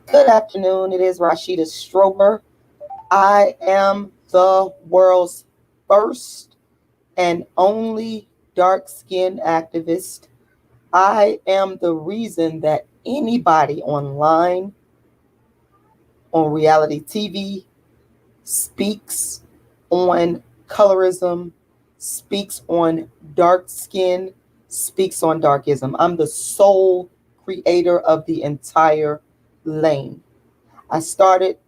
Good afternoon. It is Rashida Strober. I am the world's first and only dark skinned activist. I am the reason that anybody online, on reality TV, speaks on colorism, speaks on dark skin, speaks on darkism. I'm the sole creator of the entire lane. I started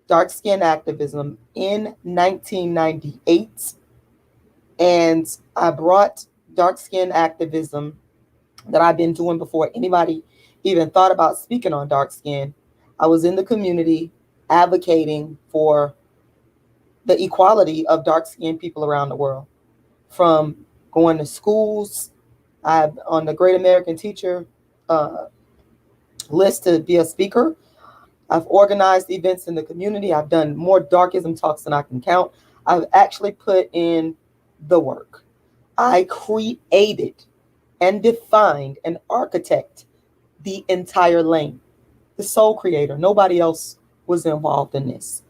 dark skin activism in 1998, and I brought dark skin activism that I've been doing before anybody even thought about speaking on dark skin. I was in the community advocating for the equality of dark skinned people around the world, from going to schools. I'm on the Great American Teacher uh, list to be a speaker. I've organized events in the community. I've done more darkism talks than I can count. I've actually put in the work. I created and defined and architect the entire lane. The sole creator. Nobody else was involved in this.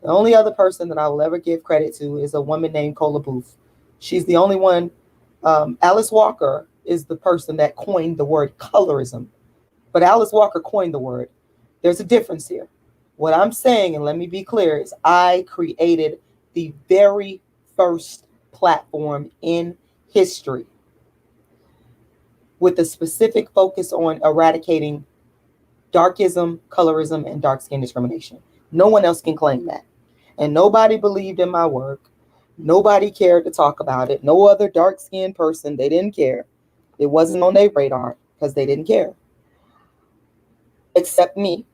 The only other person that I will ever give credit to is a woman named Cola Booth. She's the only one. Alice Walker is the person that coined the word colorism, but Alice Walker coined the word. There's a difference here. What I'm saying, and let me be clear, is I created the very first platform in history with a specific focus on eradicating darkism, colorism, and dark skin discrimination. No one else can claim that. And nobody believed in my work. Nobody cared to talk about it. No other dark skinned person, they didn't care. It wasn't on their radar because they didn't care, except me.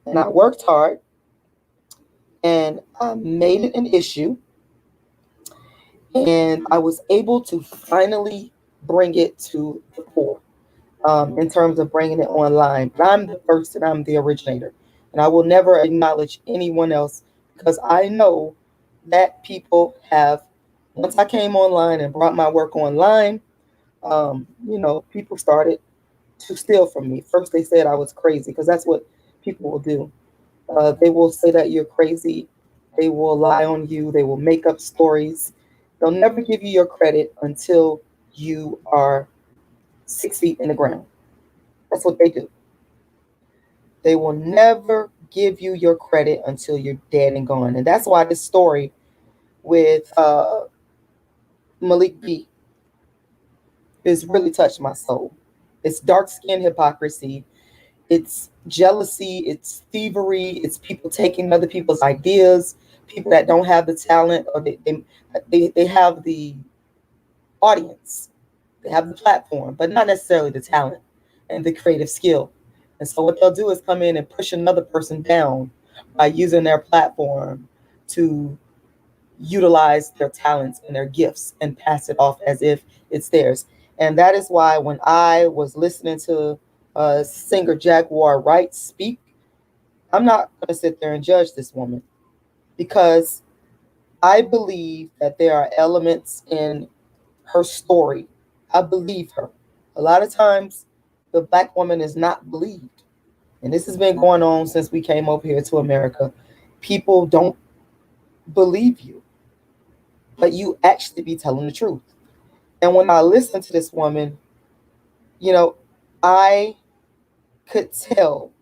And I worked hard and I made it an issue. And I was able to finally bring it to the fore in terms of bringing it online. But I'm the first and I'm the originator. And I will never acknowledge anyone else because I know that people have, once I came online and brought my work online, people started to steal from me. First, they said I was crazy because that's what people will do. They will say that you're crazy. They will lie on you. They will make up stories. They'll never give you your credit until you are 6 feet in the ground. That's what they do. They will never give you your credit until you're dead and gone. And that's why this story with Malik B has really touched my soul. It's dark skin hypocrisy. It's jealousy. It's thievery. It's people taking other people's ideas. People that don't have the talent, or they have the audience. They have the platform, but not necessarily the talent and the creative skill. And so what they'll do is come in and push another person down by using their platform to utilize their talents and their gifts and pass it off as if it's theirs. And that is why when I was listening to singer Jaguar Wright speak, I'm not going to sit there and judge this woman because I believe that there are elements in her story. I believe her. A lot of times, the black woman is not believed. And this has been going on since we came over here to America. People don't believe you, but you actually be telling the truth. And when I listened to this woman, you know, I could tell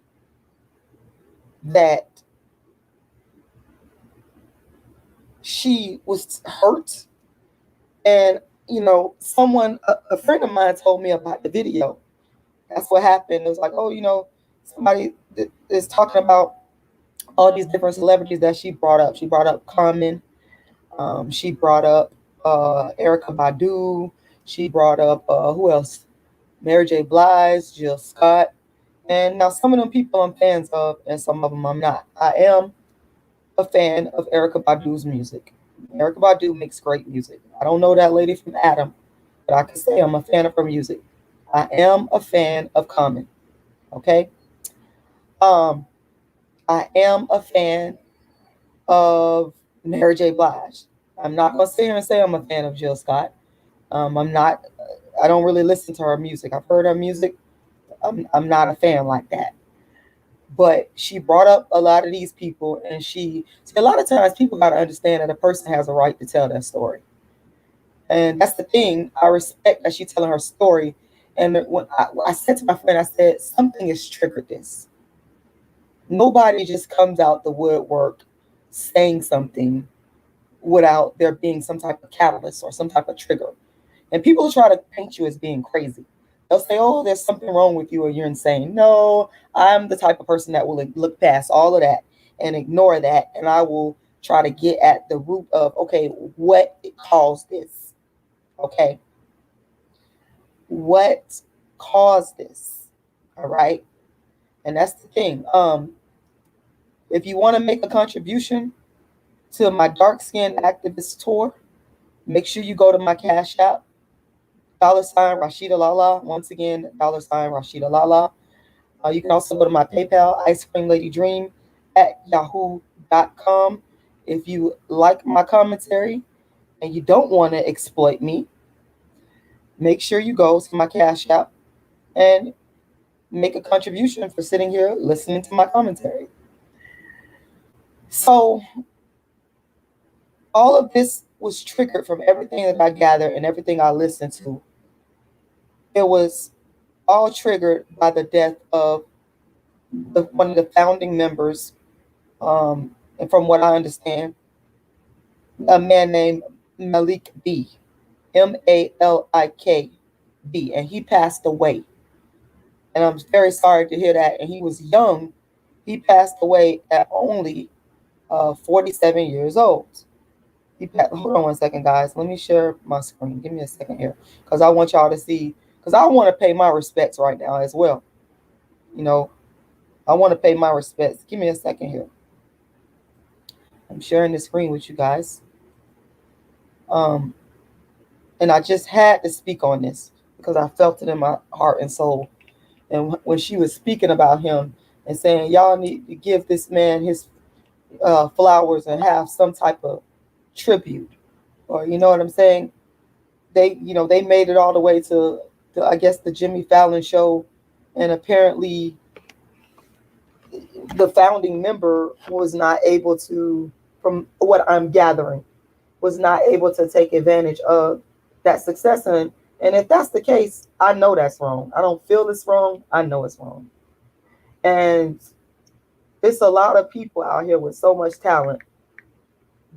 that she was hurt. And, a friend of mine told me about the video. That's what happened. It was like, oh, somebody is talking about all these different celebrities that she brought up. She brought up Common. She brought up Erica Badu. She brought up, who else? Mary J. Blige, Jill Scott. And now some of them people I'm fans of, and some of them I'm not. I am a fan of Erica Badu's music. Erica Badu makes great music. I don't know that lady from Adam, but I can say I'm a fan of her music. I am a fan of Common. Okay. Um, I am a fan of Mary J. Blige. I'm not gonna sit here and say I'm a fan of Jill Scott. I'm not. I don't really listen to her music. I've heard her music. I'm not a fan like that. But she brought up a lot of these people, and a lot of times people got to understand that a person has a right to tell their story. And that's the thing. I respect that she's telling her story. And when I said to my friend, I said, something has triggered this. Nobody just comes out the woodwork saying something without there being some type of catalyst or some type of trigger. And people try to paint you as being crazy. They'll say, oh, there's something wrong with you or you're insane. No, I'm the type of person that will look past all of that and ignore that. And I will try to get at the root of, okay, what caused this? Okay. What caused this? All right. And that's the thing. If you want to make a contribution to my dark skin activist tour, make sure you go to my Cash App, $Rashida Once again, $Rashida you can also go to my PayPal, ice cream lady dream at yahoo.com. If you like my commentary and you don't want to exploit me, make sure you go to my Cash App and make a contribution for sitting here listening to my commentary. So all of this was triggered from everything that I gathered and everything I listened to. It was all triggered by the death of one of the founding members, and from what I understand, a man named Malik B, Malik B, and he passed away. And I'm very sorry to hear that. And he was young. He passed away at only 47 years old. Hold on one second, guys. Let me share my screen. Give me a second here, because I want y'all to see. Because I want to pay my respects right now as well. You know, I want to pay my respects. Give me a second here. I'm sharing the screen with you guys. And I just had to speak on this because I felt it in my heart and soul. And when she was speaking about him and saying, y'all need to give this man his flowers and have some type of tribute, or you know what I'm saying? They made it all the way to I guess the Jimmy Fallon show, and apparently the founding member was not able to, from what I'm gathering, was not able to take advantage of that success. And if that's the case, I know that's wrong. I don't feel it's wrong. I know it's wrong. And it's a lot of people out here with so much talent,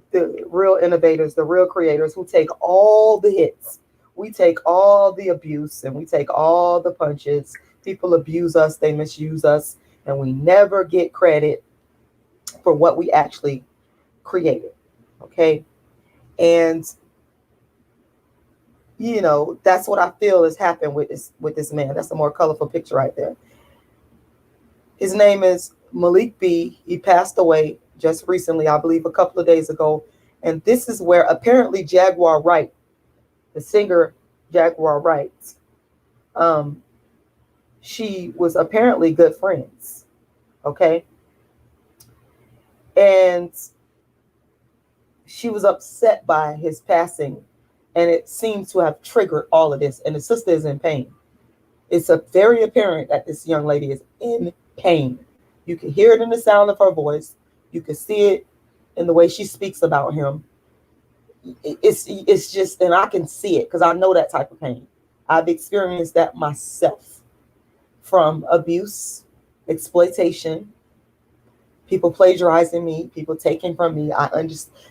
the real innovators, the real creators, who take all the hits. We take all the abuse and we take all the punches. People abuse us, they misuse us, and we never get credit for what we actually created. Okay. And that's what I feel has happened with this man. That's a more colorful picture right there. His name is Malik B. He passed away just recently, I believe a couple of days ago. And this is where apparently Jaguar Wright, the singer Jaguar Wright, she was apparently good friends. Okay. And she was upset by his passing, and it seems to have triggered all of this. And the sister is in pain. It's very apparent that this young lady is in pain. You can hear it in the sound of her voice. You can see it in the way she speaks about him. It's just, and I can see it because I know that type of pain. I've experienced that myself, from abuse, exploitation, people plagiarizing me, people taking from me.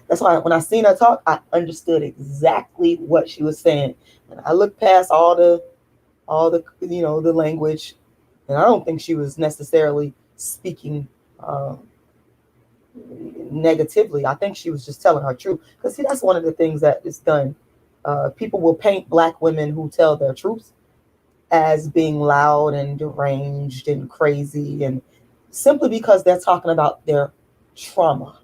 That's why when I seen her talk, I understood exactly what she was saying. And I looked past all the the language, and I don't think she was necessarily speaking negatively. I think she was just telling her truth. Because see, that's one of the things that is done. People will paint Black women who tell their truth as being loud and deranged and crazy, and simply because they're talking about their trauma.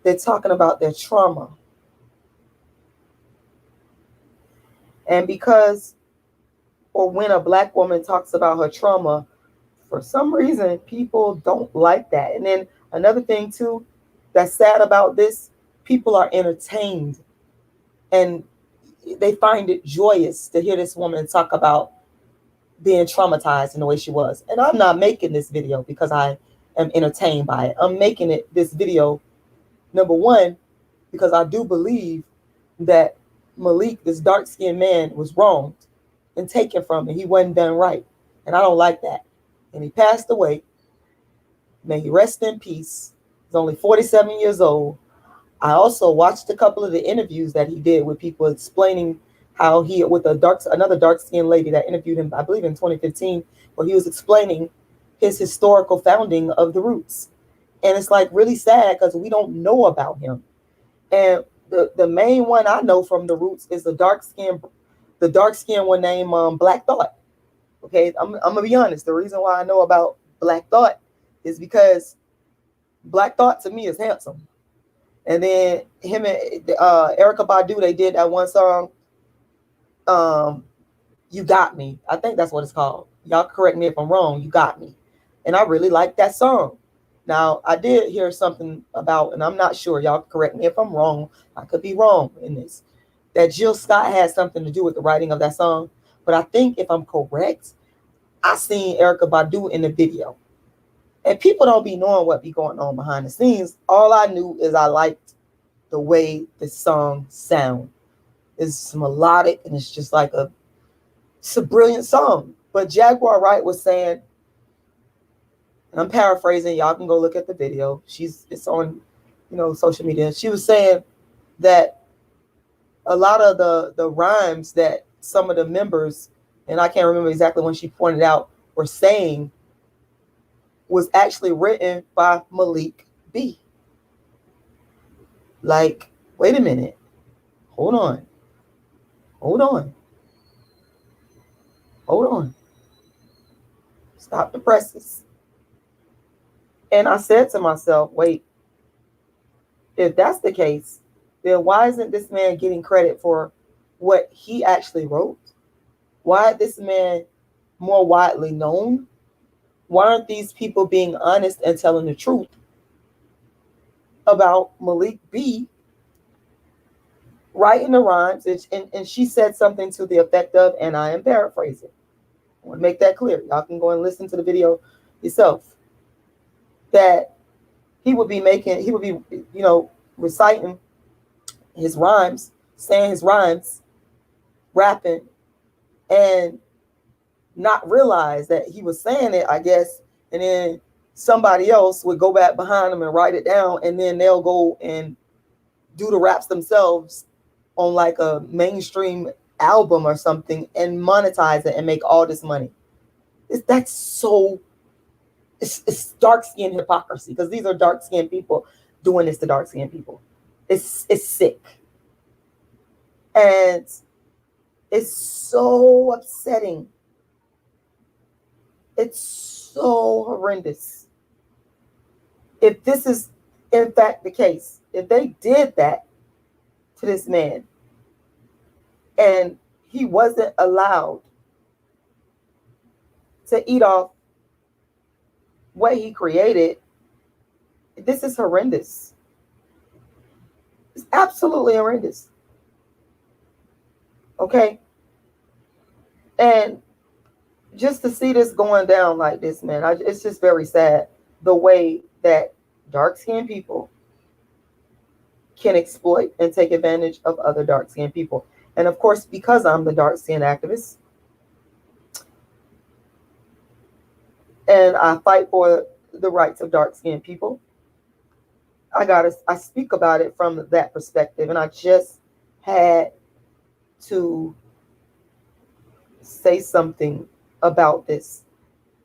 They're talking about their trauma. And because, or when a Black woman talks about her trauma, for some reason, people don't like that. And then another thing too, that's sad about this, people are entertained. And they find it joyous to hear this woman talk about being traumatized in the way she was. And I'm not making this video because I am entertained by it. I'm making this video, number one, because I do believe that Malik, this dark-skinned man, was wronged and taken from him. He wasn't done right. And I don't like that. And he passed away. May he rest in peace. He's only 47 years old. I also watched a couple of the interviews that he did with people explaining how he, with another dark-skinned lady that interviewed him, I believe in 2015, where he was explaining his historical founding of the Roots. And it's like really sad because we don't know about him. And the main one I know from the Roots is the dark-skinned one named Black Thought. Okay, I'm gonna be honest. The reason why I know about Black Thought is because Black Thought to me is handsome. And then him and Erykah Badu, they did that one song, You Got Me. I think that's what it's called. Y'all correct me if I'm wrong. You Got Me. And I really like that song. Now, I did hear something about, and I'm not sure, y'all correct me if I'm wrong, I could be wrong in this, that Jill Scott had something to do with the writing of that song. But I think if I'm correct, I seen Erykah Badu in the video. And people don't be knowing what be going on behind the scenes. All I knew is I liked the way the song sound. It's melodic and it's just like it's a brilliant song. But Jaguar Wright was saying, and I'm paraphrasing, y'all can go look at the video. It's on, social media. She was saying that a lot of the rhymes that some of the members, and I can't remember exactly when she pointed out, were saying was actually written by Malik B. Like, wait a minute. Hold on. Stop the presses. And I said to myself, wait, if that's the case, then why isn't this man getting credit for what he actually wrote? Why is this man more widely known? Why aren't these people being honest and telling the truth about Malik B writing the rhymes? And she said something to the effect of, and I am paraphrasing. I want to make that clear. Y'all can go and listen to the video yourself. That he would be reciting his rhymes, saying his rhymes, rapping, and not realize that he was saying it, I guess, and then somebody else would go back behind him and write it down, and then they'll go and do the raps themselves on like a mainstream album or something and monetize it and make all this money. It's dark-skinned hypocrisy, because these are dark-skinned people doing this to dark-skinned people. It's sick. And it's so upsetting. It's so horrendous. If this is in fact the case, if they did that to this man and he wasn't allowed to eat off what he created, this is horrendous. It's absolutely horrendous. Okay? And just to see this going down like this, man, it's just very sad the way that dark-skinned people can exploit and take advantage of other dark-skinned people. And of course, because I'm the dark-skinned activist, and I fight for the rights of dark-skinned people, I speak about it from that perspective. And I just had to say something about this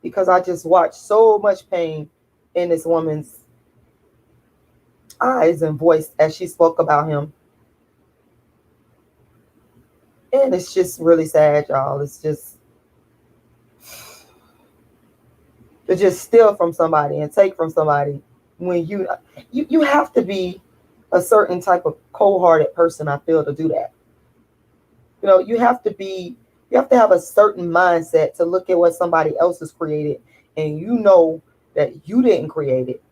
because I just watched so much pain in this woman's eyes and voice as she spoke about him. And it's just really sad, y'all. It's just to just steal from somebody and take from somebody when you have to be a certain type of cold-hearted person, I feel, to do that. You have to have a certain mindset to look at what somebody else has created, and that you didn't create it.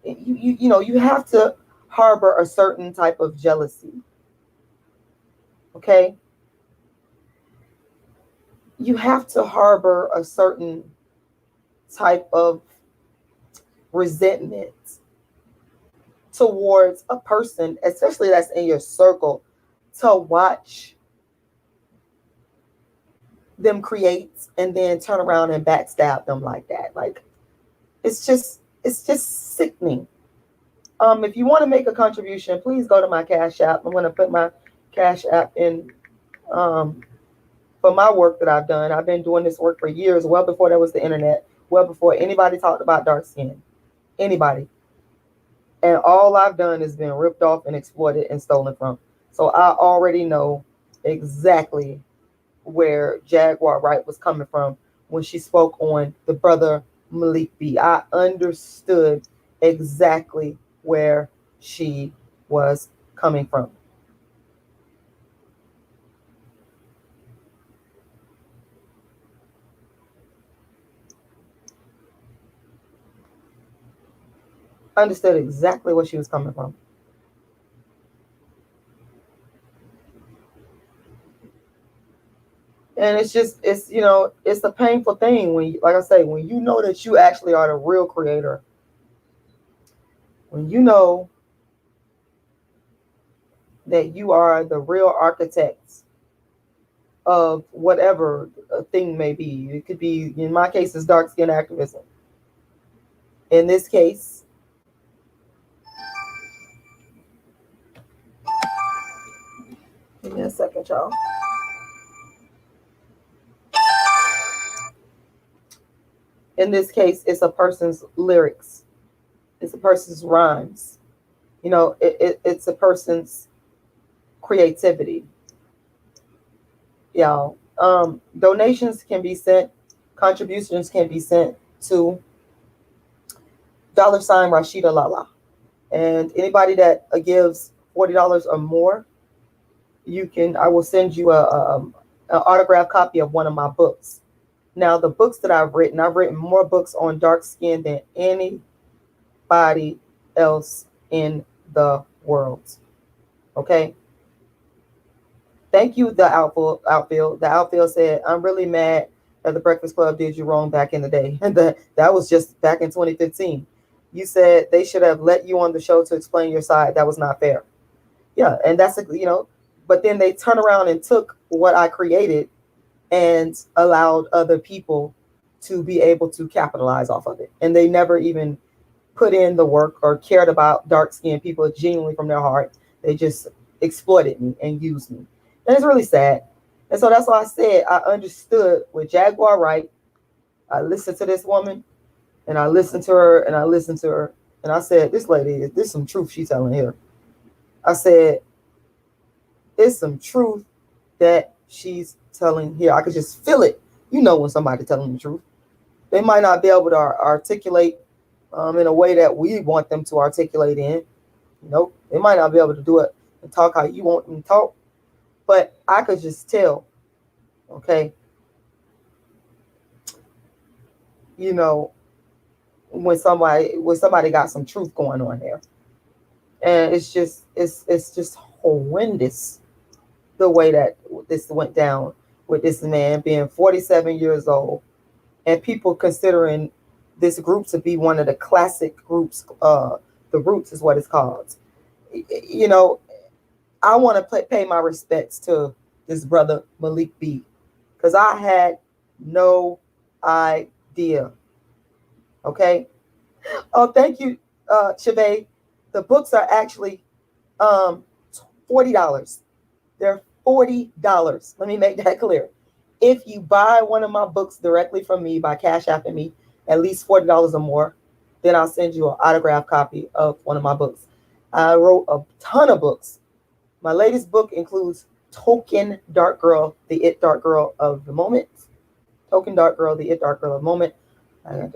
You have to harbor a certain type of jealousy. Okay? You have to harbor a certain type of resentment towards a person, especially that's in your circle, to watch them create and then turn around and backstab them like that. Like, it's just sickening. If you want to make a contribution, please go to my Cash App. I'm going to put my Cash App in for my work that I've done. I've been doing this work for years, well before there was the internet, well before anybody talked about dark skin, anybody. And all I've done is been ripped off and exploited and stolen from. So I already know exactly where Jaguar Wright was coming from when she spoke on the brother Malik B. I understood exactly where she was coming from. Understood exactly where she was coming from. And it's a painful thing when, like I say, when you know that you actually are the real creator, when you know that you are the real architects of whatever a thing may be. It could be, in my case, it's dark skin activism. In this case, give me a second, y'all. In this case, it's a person's lyrics. It's a person's rhymes. It's a person's creativity. Y'all. Donations can be sent, contributions can be sent to $ rashidalala. And anybody that gives $40 or more, I will send you an autographed copy of one of my books. Now, the books that I've written more books on dark skin than anybody else in the world. Okay? Thank you, the outfield. The outfield said, I'm really mad that the Breakfast Club did you wrong back in the day. That was just back in 2015. You said they should have let you on the show to explain your side. That was not fair. Yeah, and that's, but then they turn around and took what I created and allowed other people to be able to capitalize off of it. And they never even put in the work or cared about dark-skinned people genuinely from their heart. They just exploited me and used me. And it's really sad. And so that's why I said I understood with Jaguar Wright. I listened to this woman, and I listened to her, and I listened to her, and I said, this lady, there's some truth she's telling here. I said, it's some truth that she's telling here. I could just feel it. You know when somebody's telling the truth. They might not be able to articulate in a way that we want them to articulate in. They might not be able to do it and talk how you want them to talk. But I could just tell, okay, when somebody got some truth going on there. And it's just horrendous the way that this went down with this man being 47 years old and people considering this group to be one of the classic groups. The Roots is what it's called. I want to pay my respects to this brother Malik B, because I had no idea. Okay. Oh, thank you, Chavez. The books are actually $40. They're $40. Let me make that clear. If you buy one of my books directly from me by Cash Apping me at least $40 or more, then I'll send you an autographed copy of one of my books. I wrote a ton of books. My latest book includes Token Dark Girl, the It Dark Girl of the Moment. Token Dark Girl, the It Dark Girl of the Moment.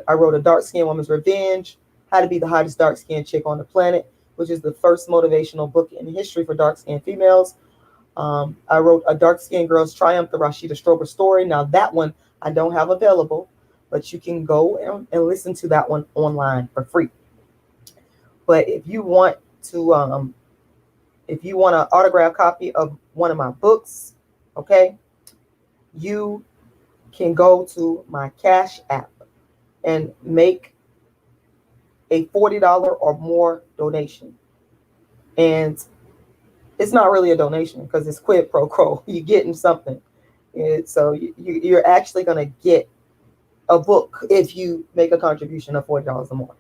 I wrote A Dark Skinned Woman's Revenge, How to Be the Hottest Dark Skinned Chick on the Planet, which is the first motivational book in history for dark skinned females. I wrote A Dark Skinned Girl's Triumph, the Rashida Strober story. Now that one I don't have available, but you can go and listen to that one online for free. But if you want to If you want an autographed copy of one of my books, okay, you can go to my Cash App and make a $40 or more donation. And it's not really a donation because it's quid pro quo. You're getting something. So you're actually going to get a book if you make a contribution of $40 or more.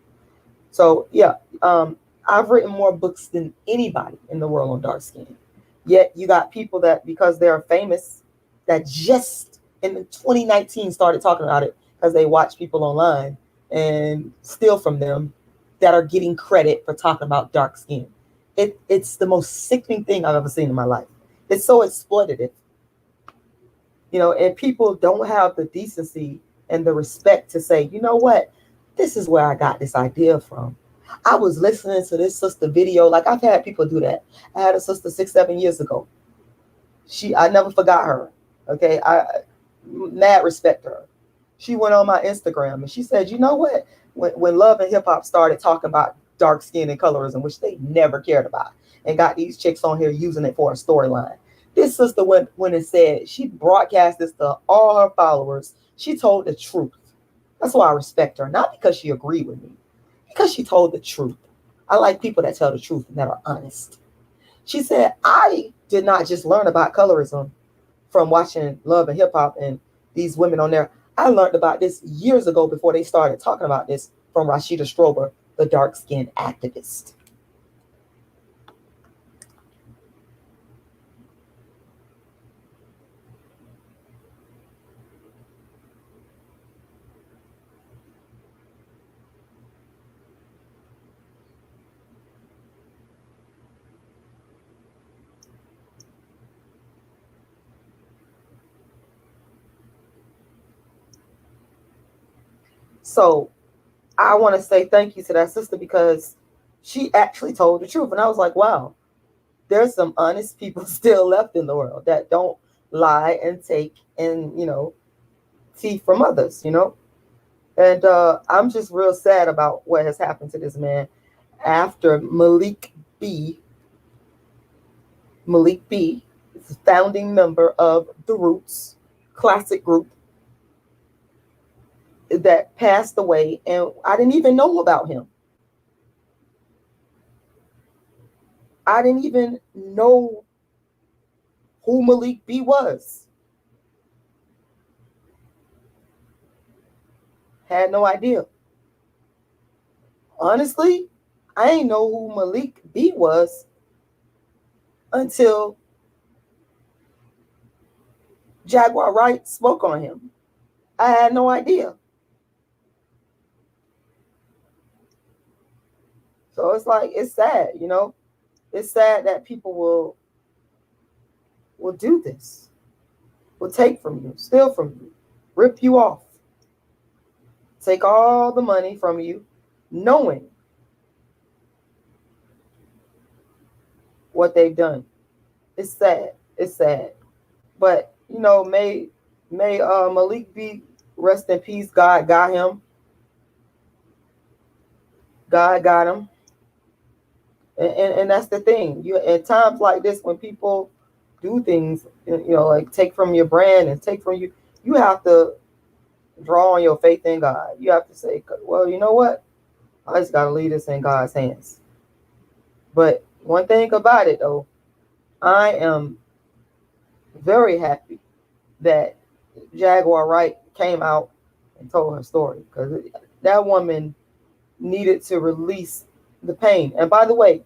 So yeah, I've written more books than anybody in the world on dark skin. Yet you got people that, because they're famous, that just in 2019 started talking about it because they watch people online and steal from them, that are getting credit for talking about dark skin. It's the most sickening thing I've ever seen in my life. It's so exploitative. And people don't have the decency and the respect to say, you know what, this is where I got this idea from. I was listening to this sister video. Like, I've had people do that. I had a sister 6-7 years ago. I never forgot her. Okay. I mad respect to her. She went on my Instagram and she said, you know what? When Love and Hip Hop started talking about dark skin and colorism, which they never cared about, and got these chicks on here using it for a storyline, this sister went and said, she broadcast this to all her followers. She told the truth. That's why I respect her. Not because she agreed with me, because she told the truth. I like people that tell the truth and that are honest. She said, I did not just learn about colorism from watching Love and Hip Hop and these women on there. I learned about this years ago before they started talking about this from Rashida Strober, the dark-skinned activist. So I want to say thank you to that sister because she actually told the truth. And I was like, wow, there's some honest people still left in the world that don't lie and take and, thief from others, And I'm just real sad about what has happened to this man after Malik B. Malik B is a founding member of The Roots, classic group, that passed away, and I didn't even know about him. I didn't even know who Malik B was. Had no idea. Honestly, I didn't know who Malik B was until Jaguar Wright spoke on him. I had no idea. So it's like, it's sad, It's sad that people will do this, will take from you, steal from you, rip you off, take all the money from you, knowing what they've done. It's sad. It's sad. But may Malik B rest in peace. God got him. God got him. And that's the thing. You, at times like this, when people do things, like take from your brand and take from you, you have to draw on your faith in God. You have to say, well, you know what? I just got to leave this in God's hands. But one thing about it, though, I am very happy that Jaguar Wright came out and told her story, because that woman needed to release the pain. And by the way,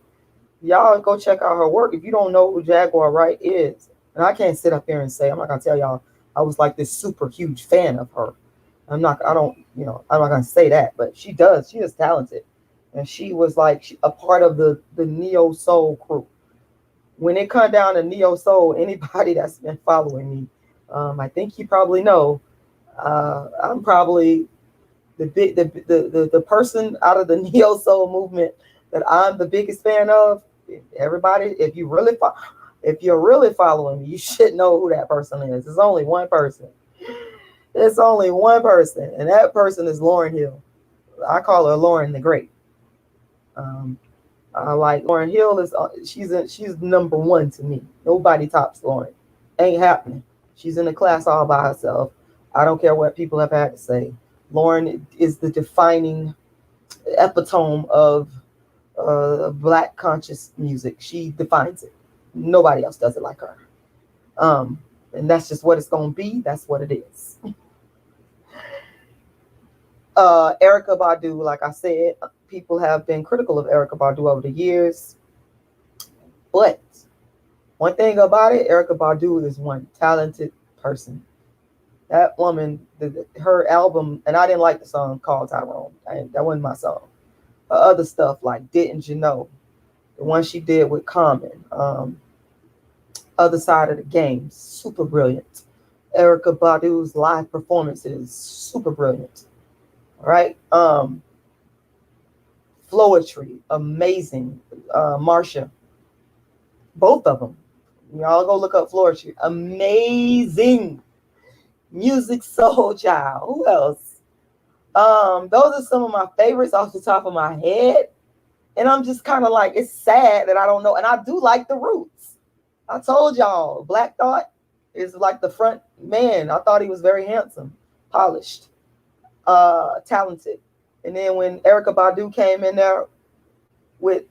y'all go check out her work if you don't know who Jaguar Wright is. And I can't sit up here and say, I'm not gonna tell y'all I was like this super huge fan of her. I'm not gonna say that, but she is talented. And she was like a part of the neo soul crew. When it come down to neo soul, anybody that's been following me, I think you probably know, I'm probably the person out of the neo soul movement that I'm the biggest fan of. Everybody, if you're really following me, you should know who that person is. It's only one person. It's only one person, and that person is Lauryn Hill. I call her Lauren the Great. Like Lauryn Hill she's number one to me. Nobody tops Lauryn. Ain't happening. She's in a class all by herself. I don't care what people have had to say. Lauryn is the defining epitome of Black conscious music. She defines it. Nobody else does it like her. And that's just what it's gonna be. That's what it is. Erykah Badu, like I said, people have been critical of Erykah Badu over the years. But one thing about it, Erykah Badu is one talented person. That woman, her album, and I didn't like the song called Tyrone. That wasn't my song. Other stuff like Didn't You Know? The one she did with Common. Other Side of the Game, super brilliant. Erykah Badu's live performances, super brilliant. All right. Flowetry, amazing. Marsha, both of them. Y'all go look up Flowetry. Amazing. Music Soul Child. Who else? Those are some of my favorites off the top of my head. And I'm just kind of like, it's sad that I don't know. And I do like the Roots. I told y'all, Black Thought is like the front man. I thought he was very handsome, polished, talented. And then when Erykah Badu came in there with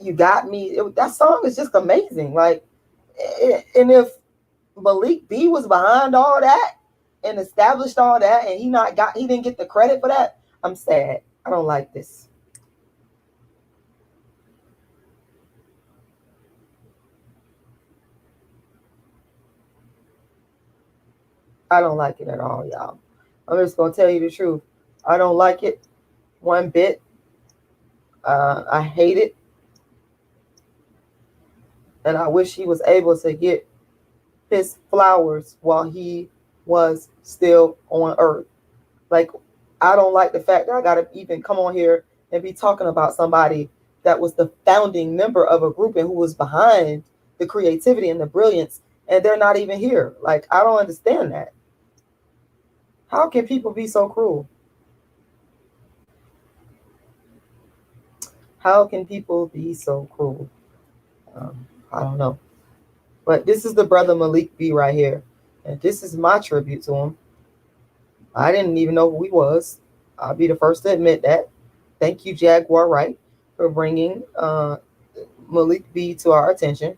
You Got Me, that song is just amazing. Like, and if Malik B was behind all that and established all that, and he didn't get the credit for that, I'm sad. I don't like this. I don't like it at all, y'all. I'm just gonna tell you the truth. I don't like it one bit. I hate it, and I wish he was able to get his flowers while he was still on Earth. Like, I don't like the fact that I gotta even come on here and be talking about somebody that was the founding member of a group and who was behind the creativity and the brilliance, and they're not even here. Like, I don't understand that. How can people be so cruel? How can people be so cruel? I don't know. But this is the brother Malik B right here. And this is my tribute to him. I didn't even know who he was. I'll be the first to admit that. Thank you, Jaguar Wright, for bringing Malik B to our attention.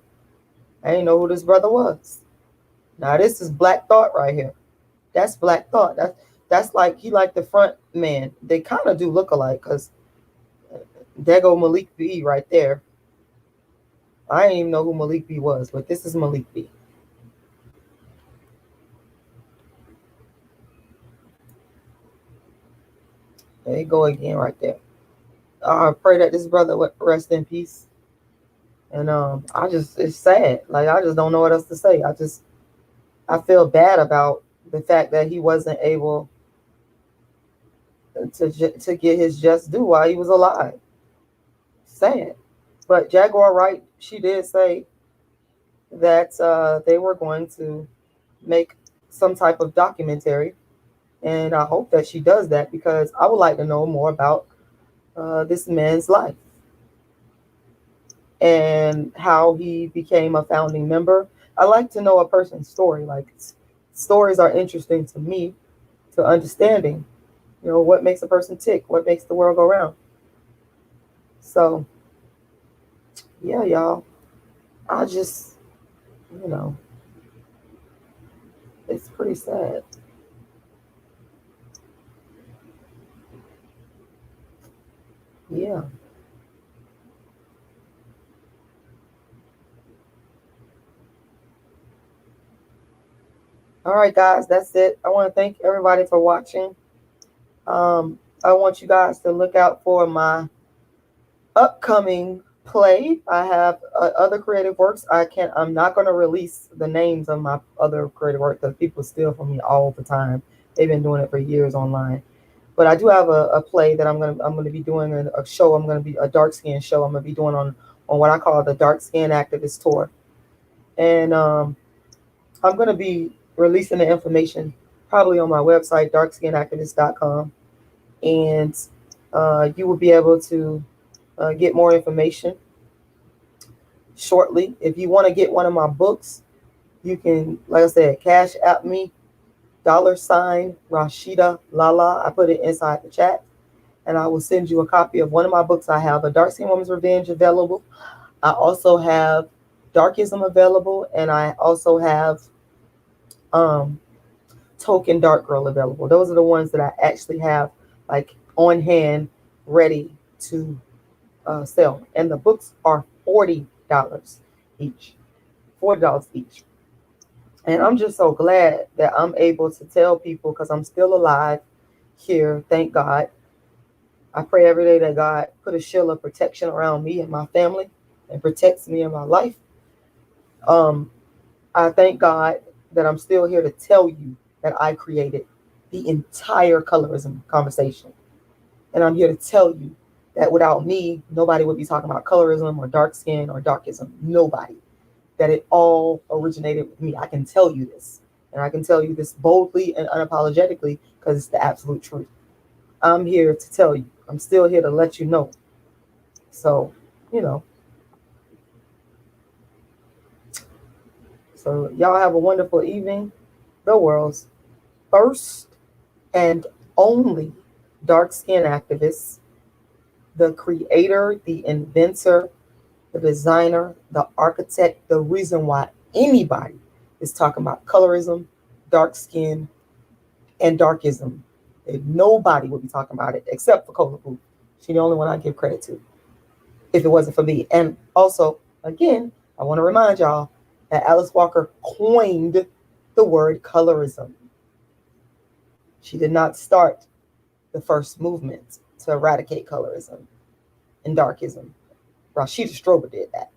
I didn't know who this brother was. Now, this is Black Thought right here. That's Black Thought. That's like, he like the front man. They kind of do look alike, because there go Malik B right there. I didn't even know who Malik B was, but this is Malik B. There you go again right there. I pray that this brother would rest in peace. And it's sad. Like, I just don't know what else to say. I feel bad about the fact that he wasn't able to get his just due while he was alive. Sad. But Jaguar Wright, she did say that they were going to make some type of documentary. And I hope that she does that, because I would like to know more about this man's life and how he became a founding member. I like to know a person's story. Like, stories are interesting to me, to understanding, what makes a person tick, what makes the world go round. So, yeah, y'all, I just, it's pretty sad. Yeah. All right, guys, that's it. I want to thank everybody for watching. I want you guys to look out for my upcoming play. I have other creative works. I'm not going to release the names of my other creative work, because people steal from me all the time. They've been doing it for years online. But I do have a play that I'm gonna be doing, a show. I'm gonna be a dark skin show. I'm gonna be doing on what I call the Dark Skin Activist Tour, and I'm gonna be releasing the information probably on my website, darkskinactivist.com, and you will be able to get more information shortly. If you want to get one of my books, you can, like I said, cash at me, $Rashida Lala. I put it inside the chat, and I will send you a copy of one of my books. I have A Dark Skinned Woman's Revenge available. I also have Darkism available, and I also have Token Dark Girl available. Those are the ones that I actually have like on hand, ready to sell. And the books are $40 each. $40 each. And I'm just so glad that I'm able to tell people, because I'm still alive here, thank God. I pray every day that God put a shield of protection around me and my family and protects me in my life. I thank God that I'm still here to tell you that I created the entire colorism conversation. And I'm here to tell you that without me, nobody would be talking about colorism or dark skin or darkism. Nobody. That it all originated with me. I can tell you this. And I can tell you this boldly and unapologetically because it's the absolute truth. I'm here to tell you. I'm still here to let you know. So, you know. So y'all have a wonderful evening. The world's first and only dark skin activist, the creator, the inventor, the designer, the architect, the reason why anybody is talking about colorism, dark skin, and darkism. Nobody would be talking about it except for Cola Boo. She's the only one I give credit to if it wasn't for me. And also, again, I want to remind y'all that Alice Walker coined the word colorism. She did not start the first movement to eradicate colorism and darkism. Rashida Strober did that.